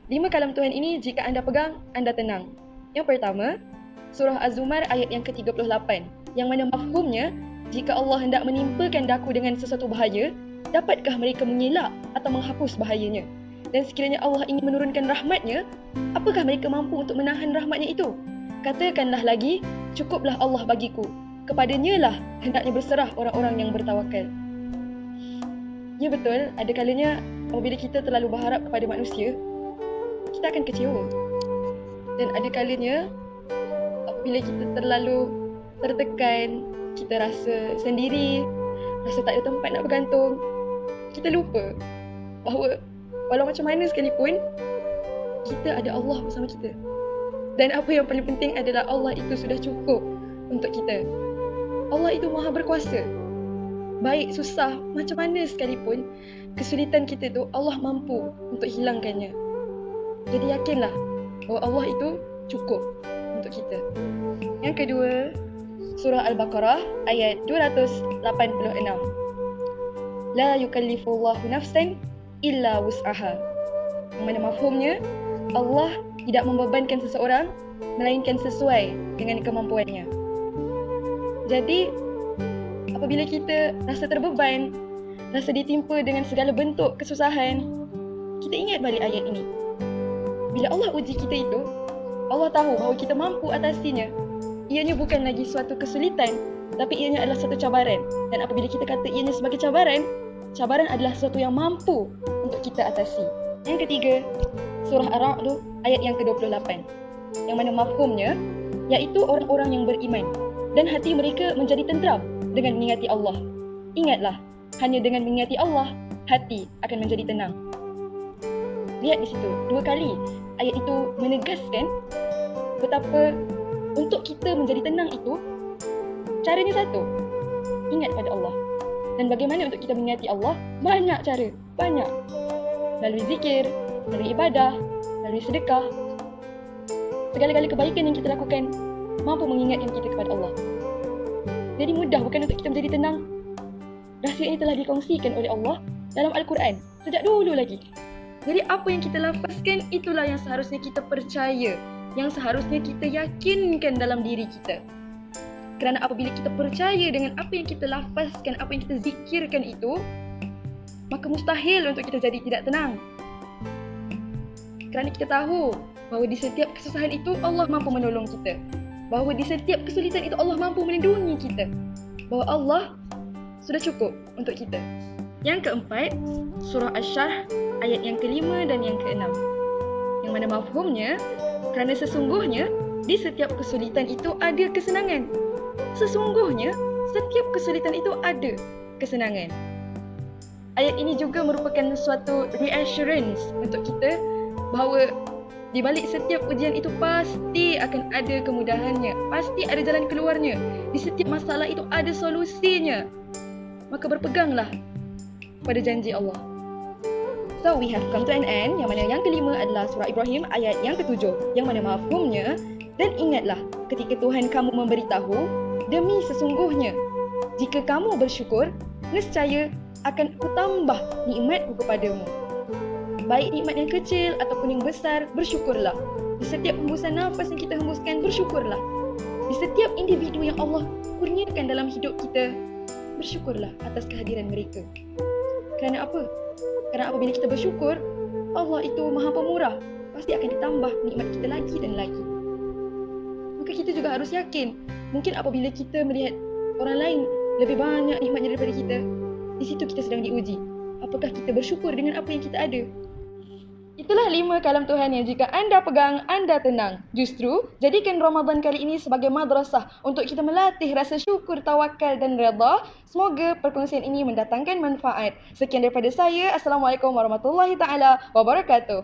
5 kalam Tuhan ini jika anda pegang, anda tenang. Yang pertama, surah Az-Zumar ayat yang ke-38, yang mana mafhumnya, jika Allah hendak menimpakan daku dengan sesuatu bahaya, dapatkah mereka mengelak atau menghapus bahayanya? Dan sekiranya Allah ingin menurunkan rahmatnya, apakah mereka mampu untuk menahan rahmatnya itu? Katakanlah lagi, cukuplah Allah bagiku. Kepadanya lah hendaknya berserah orang-orang yang bertawakal. Ya betul, ada kalanya apabila kita terlalu berharap kepada manusia, kita akan kecewa. Dan ada kalanya apabila kita terlalu tertekan, kita rasa sendiri, rasa tak ada tempat nak bergantung, kita lupa bahawa walau macam mana sekalipun, kita ada Allah bersama kita. Dan apa yang paling penting adalah Allah itu sudah cukup untuk kita. Allah itu maha berkuasa. Baik susah macam mana sekalipun, kesulitan kita tu Allah mampu untuk hilangkannya. Jadi yakinlah bahawa Allah itu cukup untuk kita. Yang kedua, surah Al-Baqarah ayat 286. La yukallifullahu nafsan illa wus'aha. Yang mana mafhumnya, Allah tidak membebankan seseorang melainkan sesuai dengan kemampuannya. Jadi, apabila kita rasa terbeban, rasa ditimpa dengan segala bentuk kesusahan, kita ingat balik ayat ini. Bila Allah uji kita itu, Allah tahu bahawa kita mampu atasinya. Ianya bukan lagi suatu kesulitan, tapi ianya adalah satu cabaran. Dan apabila kita kata ianya sebagai cabaran, cabaran adalah sesuatu yang mampu untuk kita atasi. Yang ketiga, surah Ar-Ra'd ayat yang ke-28, yang mana mafhumnya, iaitu orang-orang yang beriman dan hati mereka menjadi tenteram dengan mengingati Allah. Ingatlah, hanya dengan mengingati Allah, hati akan menjadi tenang. Lihat di situ, 2 kali ayat itu menegaskan betapa untuk kita menjadi tenang itu, caranya satu, ingat pada Allah. Dan bagaimana untuk kita mengingati Allah? Banyak cara, banyak. Melalui zikir, melalui ibadah, melalui sedekah. Segala-gala kebaikan yang kita lakukan mampu mengingatkan kita kepada Allah. Jadi mudah bukan untuk kita menjadi tenang. Rahsia ini telah dikongsikan oleh Allah dalam Al-Quran sejak dulu lagi. Jadi apa yang kita lafazkan, itulah yang seharusnya kita percaya, yang seharusnya kita yakinkan dalam diri kita. Kerana apabila kita percaya dengan apa yang kita lafazkan, apa yang kita zikirkan itu, maka mustahil untuk kita jadi tidak tenang. Kerana kita tahu bahawa di setiap kesusahan itu Allah mampu menolong kita. Bahawa di setiap kesulitan itu Allah mampu melindungi kita. Bahawa Allah sudah cukup untuk kita. Yang keempat, surah Asy-Syarh ayat yang ke-5 dan yang ke-6. Yang mana mafhumnya, kerana sesungguhnya di setiap kesulitan itu ada kesenangan. Sesungguhnya setiap kesulitan itu ada kesenangan. Ayat ini juga merupakan suatu reassurance untuk kita bahawa di balik setiap ujian itu pasti akan ada kemudahannya, pasti ada jalan keluarnya. Di setiap masalah itu ada solusinya. Maka berpeganglah pada janji Allah. So we have come to an end, yang mana yang kelima adalah surah Ibrahim ayat yang ke-7, yang mana mafhumnya, dan ingatlah ketika Tuhan kamu memberitahu, demi sesungguhnya jika kamu bersyukur, nescaya akan aku tambah nikmatku kepadamu. Baik nikmat yang kecil ataupun yang besar, bersyukurlah. Di setiap hembusan nafas yang kita hembuskan, bersyukurlah. Di setiap individu yang Allah kurniakan dalam hidup kita, bersyukurlah atas kehadiran mereka. Kerana apa? Kerana apabila kita bersyukur, Allah itu maha pemurah, pasti akan ditambah nikmat kita lagi dan lagi. Maka kita juga harus yakin, mungkin apabila kita melihat orang lain lebih banyak nikmatnya daripada kita, di situ kita sedang diuji. Apakah kita bersyukur dengan apa yang kita ada? Itulah 5 kalam Tuhan yang jika anda pegang, anda tenang. Justru, jadikan Ramadan kali ini sebagai madrasah untuk kita melatih rasa syukur, tawakal dan redha. Semoga perkongsian ini mendatangkan manfaat. Sekian daripada saya. Assalamualaikum warahmatullahi taala wabarakatuh.